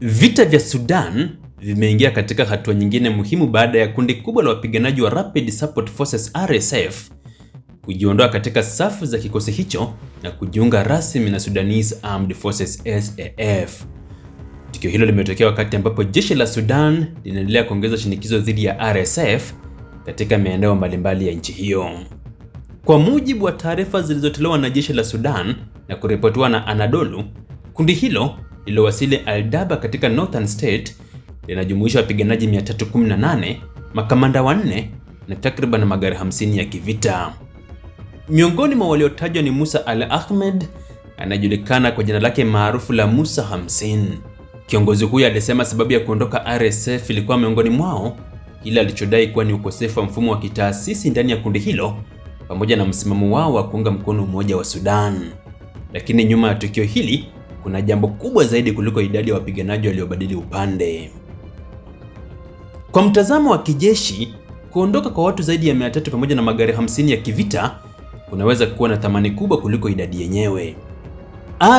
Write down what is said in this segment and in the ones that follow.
Vita vya Sudan vimeingia katika hatua nyingine muhimu baada ya kundi kubwa la wapiganaji wa Rapid Support Forces RSF kujiondoa katika safu za kikosi hicho na kujiunga rasmi na Sudanese Armed Forces SAF. Tukio hilo limetokea wakati ambapo jeshi la Sudan linaendelea kuongeza shinikizo dhidi ya RSF katika maeneo mbalimbali ya nchi hiyo. Kwa mujibu wa taarifa zilizotolewa na jeshi la Sudan na kuripotiwa na Anadolu, kundi hilo lililowasili Al-Daba katika Northern State linajumuisha wapiganaji 318, makamanda 4 na takriban magari 50 ya kivita. Miongoni mwa waliotajwa ni Musa Al-Ahmed, anajulikana kwa jina lake maarufu la Musa 50. Kiongozi huyo alisema sababu ya kuondoka RSF ilikuwa miongoni mwao kile alichodai kuwa ni ukosefu wa mfumo wa kitaasisi ndani ya kundi hilo pamoja na msimamo wao wa kuunga mkono umoja wa Sudan. Lakini nyuma ya tukio hili kuna jambo kubwa zaidi kuliko idadi ya wapiganaji waliobadili upande. Kwa mtazamo wa kijeshi, kuondoka kwa watu zaidi ya 300 pamoja na magari 50 ya kivita kunaweza kuwa na thamani kubwa kuliko idadi yenyewe.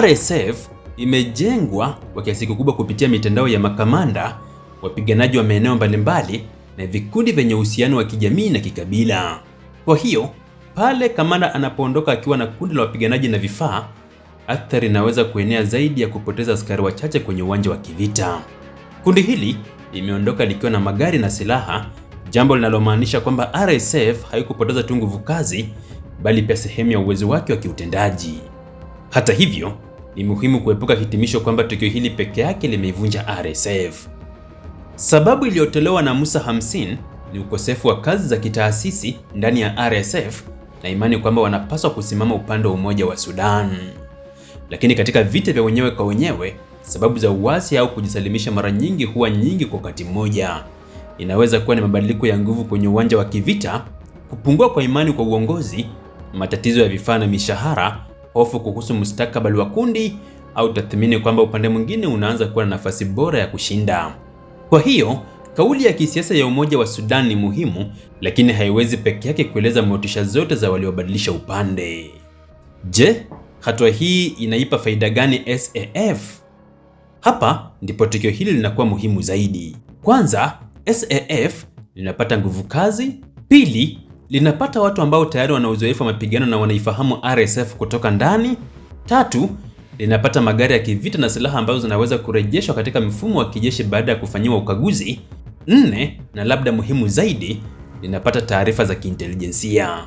RSF imejengwa kwa kiasi kikubwa kupitia mitandao ya makamanda, wapiganaji wa maeneo mbalimbali na vikundi vyenye uhusiano wa kijamii na kikabila. Kwa hiyo, pale kamanda anapoondoka akiwa na kundi la wapiganaji na vifaa, athari inaweza kuenea zaidi ya kupoteza askari wachache kwenye uwanja wa kivita. Kundi hili limeondoka likiwa na magari na silaha, jambo linalomaanisha kwamba RSF haikupoteza tu nguvu kazi, bali pia sehemu ya uwezo wake wa kiutendaji. Hata hivyo, ni muhimu kuepuka hitimisho kwamba tukio hili peke yake limeivunja RSF. Sababu iliyotolewa na Musa 50 ni ukosefu wa kazi za kitaasisi ndani ya RSF na imani kwamba wanapaswa kusimama upande wa umoja wa Sudan. Lakini katika vita vya wenyewe kwa wenyewe, sababu za uasi au kujisalimisha mara nyingi huwa nyingi kwa wakati mmoja. Inaweza kuwa ni mabadiliko ya nguvu kwenye uwanja wa kivita, kupungua kwa imani kwa uongozi, matatizo ya vifaa na mishahara, hofu kuhusu mustakabali wa kundi au tathmini kwamba upande mwingine unaanza kuwa na nafasi bora ya kushinda. Kwa hiyo, kauli ya kisiasa ya umoja wa Sudan ni muhimu, lakini haiwezi peke yake kueleza motisha zote za waliobadilisha upande. Je, hatua hii inaipa faida gani SAF? Hapa ndipo tukio hili linakuwa muhimu zaidi. Kwanza, SAF linapata nguvu kazi. Pili, linapata watu ambao tayari wana uzoefu wa mapigano na wanaifahamu RSF kutoka ndani. Tatu, linapata magari ya kivita na silaha ambazo zinaweza kurejeshwa katika mfumo wa kijeshi baada ya kufanyiwa ukaguzi. Nne, na labda muhimu zaidi, linapata taarifa za kiintelijensia.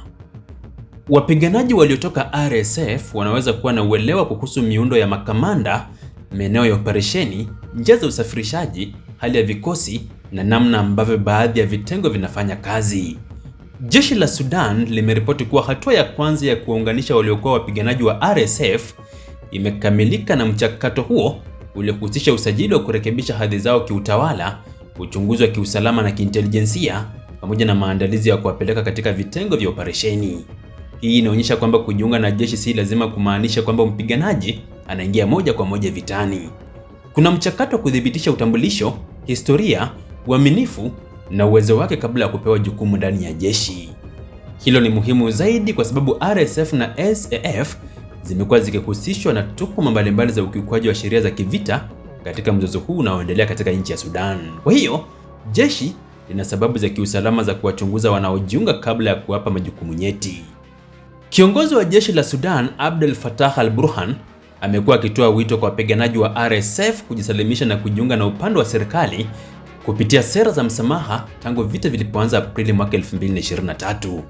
Wapiganaji waliotoka RSF wanaweza kuwa na uelewa kuhusu miundo ya makamanda, maeneo ya operesheni, njia za usafirishaji, hali ya vikosi na namna ambavyo baadhi ya vitengo vinafanya kazi. Jeshi la Sudan limeripoti kuwa hatua ya kwanza ya kuwaunganisha waliokuwa wapiganaji wa RSF imekamilika, na mchakato huo uliohusisha usajili wa kurekebisha hadhi zao kiutawala, uchunguzi wa kiusalama na kiintelijensia, pamoja na maandalizi ya kuwapeleka katika vitengo vya operesheni. Hii inaonyesha kwamba kujiunga na jeshi si lazima kumaanisha kwamba mpiganaji anaingia moja kwa moja vitani. Kuna mchakato wa kudhibitisha utambulisho, historia, uaminifu na uwezo wake kabla ya kupewa jukumu ndani ya jeshi. Hilo ni muhimu zaidi kwa sababu RSF na SAF zimekuwa zikihusishwa na tuhuma mbalimbali za ukiukwaji wa sheria za kivita katika mzozo huu unaoendelea katika nchi ya Sudan. Kwa hiyo, jeshi lina sababu za kiusalama za kuwachunguza wanaojiunga kabla ya kuwapa majukumu nyeti. Kiongozi wa jeshi la Sudan, Abdel Fattah al-Burhan, amekuwa akitoa wito kwa wapiganaji wa RSF kujisalimisha na kujiunga na upande wa serikali kupitia sera za msamaha tangu vita vilipoanza Aprili mwaka 2023.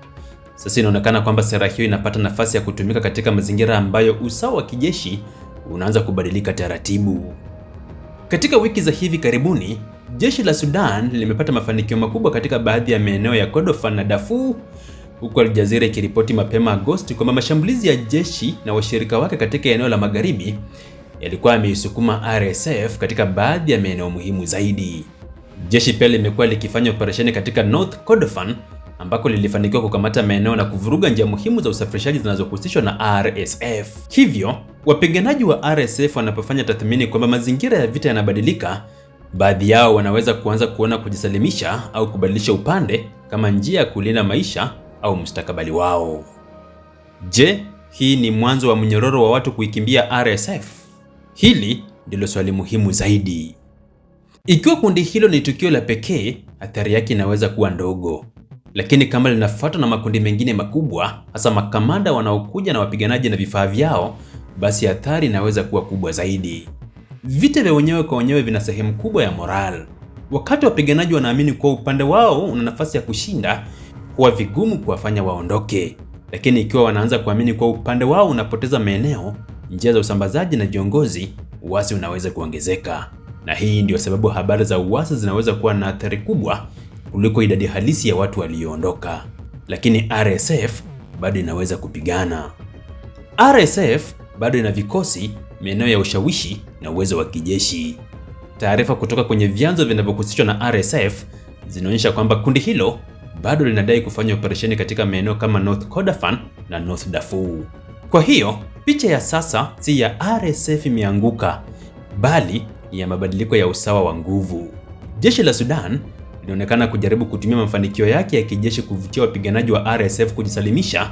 Sasa inaonekana kwamba sera hiyo inapata nafasi ya kutumika katika mazingira ambayo usawa wa kijeshi unaanza kubadilika taratibu. Katika wiki za hivi karibuni, jeshi la Sudan limepata mafanikio makubwa katika baadhi ya maeneo ya Kordofan na Darfur, huku Al Jazeera ikiripoti mapema Agosti kwamba mashambulizi ya jeshi na washirika wake katika eneo la magharibi yalikuwa yameisukuma RSF katika baadhi ya maeneo muhimu zaidi. Jeshi pia limekuwa likifanya operesheni katika North Kordofan ambako lilifanikiwa kukamata maeneo na kuvuruga njia muhimu za usafirishaji zinazohusishwa na RSF. Hivyo, wapiganaji wa RSF wanapofanya tathmini kwamba mazingira ya vita yanabadilika, baadhi yao wanaweza kuanza kuona kujisalimisha au kubadilisha upande kama njia ya kulinda maisha au mustakabali wao. Je, hii ni mwanzo wa mnyororo wa watu kuikimbia RSF? Hili ndilo swali muhimu zaidi. Ikiwa kundi hilo ni tukio la pekee, athari yake inaweza kuwa ndogo. Lakini kama linafuatwa na makundi mengine makubwa, hasa makamanda wanaokuja na wapiganaji na vifaa vyao, basi athari inaweza kuwa kubwa zaidi. Vita vya wenyewe kwa wenyewe vina sehemu kubwa ya moral. Wakati wapiganaji wanaamini kuwa upande wao una nafasi ya kushinda, huwa vigumu kuwafanya waondoke. Lakini ikiwa wanaanza kuamini kuwa upande wao unapoteza maeneo, njia za usambazaji na viongozi, uasi unaweza kuongezeka. Na hii ndio sababu habari za uasi zinaweza kuwa na athari kubwa kuliko idadi halisi ya watu walioondoka. Lakini RSF bado inaweza kupigana. RSF bado ina vikosi, maeneo ya ushawishi na uwezo wa kijeshi. Taarifa kutoka kwenye vyanzo vinavyohusishwa na RSF zinaonyesha kwamba kundi hilo bado linadai kufanya operesheni katika maeneo kama North Kordofan na North Darfur. Kwa hiyo, picha ya sasa si ya RSF imeanguka, bali ni ya mabadiliko ya usawa wa nguvu. Jeshi la Sudan linaonekana kujaribu kutumia mafanikio yake ya kijeshi kuvutia wapiganaji wa RSF kujisalimisha,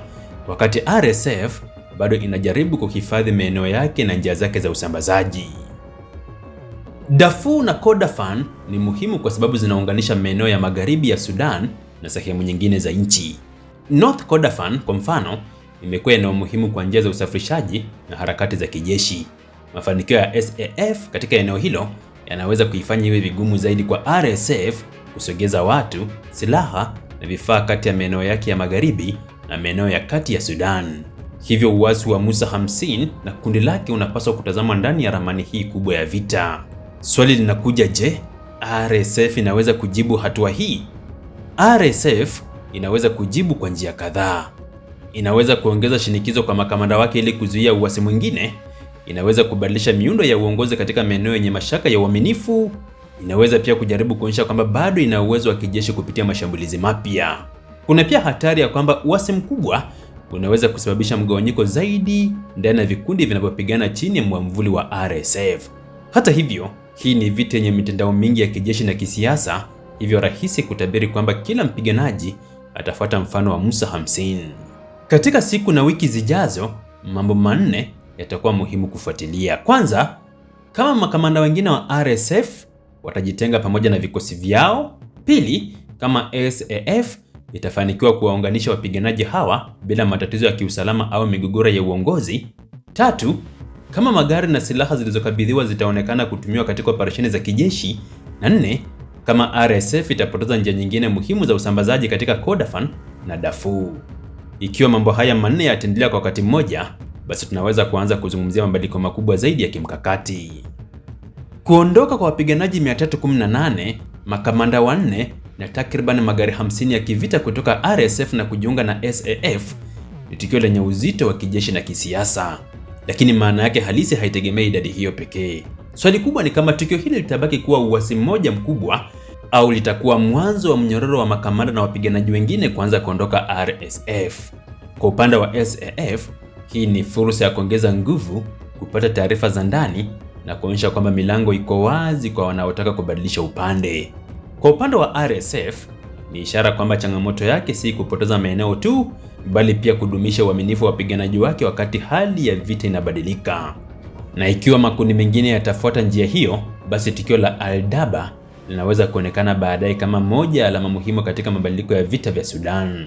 wakati RSF bado inajaribu kuhifadhi maeneo yake na njia zake za usambazaji. Darfur na Kordofan ni muhimu kwa sababu zinaunganisha maeneo ya magharibi ya Sudan na sehemu nyingine za nchi. North Kordofan kwa mfano imekuwa eneo muhimu kwa njia za usafirishaji na harakati za kijeshi. Mafanikio ya SAF katika eneo hilo yanaweza kuifanya iwe vigumu zaidi kwa RSF kusogeza watu, silaha na vifaa kati ya maeneo yake ya magharibi na maeneo ya kati ya Sudan. Hivyo uasi wa Musa Hamsin na kundi lake unapaswa kutazamwa ndani ya ramani hii kubwa ya vita. Swali linakuja, je, RSF inaweza kujibu hatua hii? RSF inaweza kujibu kwa njia kadhaa. Inaweza kuongeza shinikizo kwa makamanda wake ili kuzuia uasi mwingine. Inaweza kubadilisha miundo ya uongozi katika maeneo yenye mashaka ya uaminifu. Inaweza pia kujaribu kuonyesha kwamba bado ina uwezo wa kijeshi kupitia mashambulizi mapya. Kuna pia hatari ya kwamba uasi mkubwa unaweza kusababisha mgawanyiko zaidi ndani ya vikundi vinavyopigana chini ya mwamvuli wa RSF. Hata hivyo, hii ni vita yenye mitandao mingi ya kijeshi na kisiasa, hivyo rahisi kutabiri kwamba kila mpiganaji atafuata mfano wa Musa Hamsin. Katika siku na wiki zijazo, mambo manne yatakuwa muhimu kufuatilia. Kwanza, kama makamanda wengine wa RSF watajitenga pamoja na vikosi vyao. Pili, kama SAF itafanikiwa kuwaunganisha wapiganaji hawa bila matatizo ya kiusalama au migogoro ya uongozi. Tatu, kama magari na silaha zilizokabidhiwa zitaonekana kutumiwa katika operesheni za kijeshi. Na nne, kama RSF itapoteza njia nyingine muhimu za usambazaji katika Kordofan na Darfur. Ikiwa mambo haya manne yataendelea kwa wakati mmoja, basi tunaweza kuanza kuzungumzia mabadiliko makubwa zaidi ya kimkakati. Kuondoka kwa wapiganaji 318, makamanda wanne na takriban magari 50 ya kivita kutoka RSF na kujiunga na SAF ni tukio lenye uzito wa kijeshi na kisiasa. Lakini maana yake halisi haitegemei idadi hiyo pekee. Swali kubwa ni kama tukio hili litabaki kuwa uasi mmoja mkubwa au litakuwa mwanzo wa mnyororo wa makamanda na wapiganaji wengine kuanza kuondoka RSF. Kwa upande wa SAF, hii ni fursa ya kuongeza nguvu, kupata taarifa za ndani na kuonyesha kwamba milango iko wazi kwa wanaotaka kubadilisha upande. Kwa upande wa RSF, ni ishara kwamba changamoto yake si kupoteza maeneo tu, bali pia kudumisha uaminifu wa wapiganaji wake wakati hali ya vita inabadilika. Na ikiwa makundi mengine yatafuata njia hiyo, basi tukio la Al-Daba linaweza kuonekana baadaye kama moja ya alama muhimu katika mabadiliko ya vita vya Sudan.